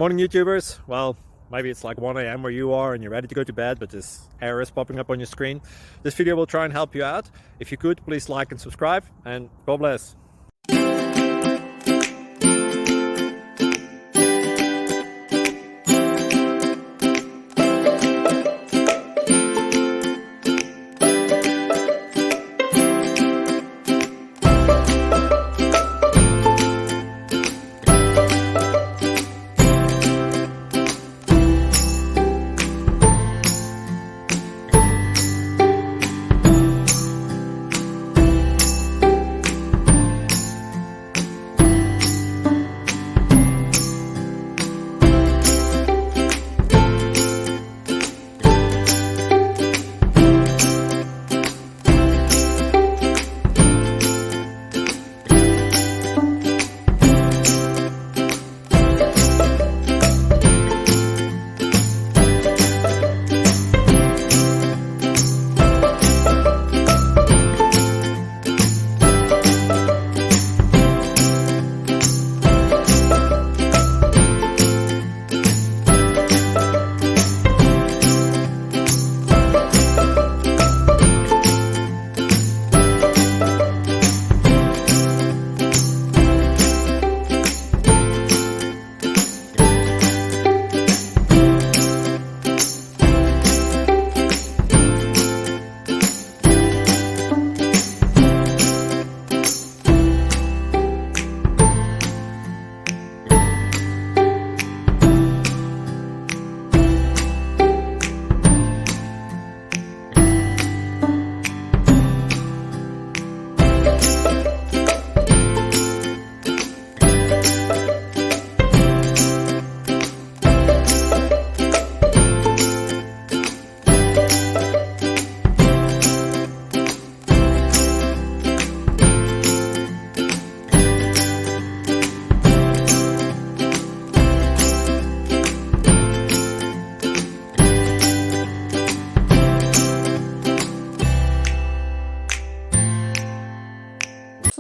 Morning YouTubers. Well, maybe it's like 1 a.m. where you are and you're ready to go to bed, but this error is popping up on your screen. This video will try and help you out. If you could, please like and subscribe, and God bless.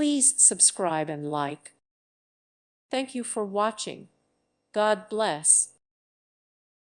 Please subscribe and like. Thank you for watching. God bless.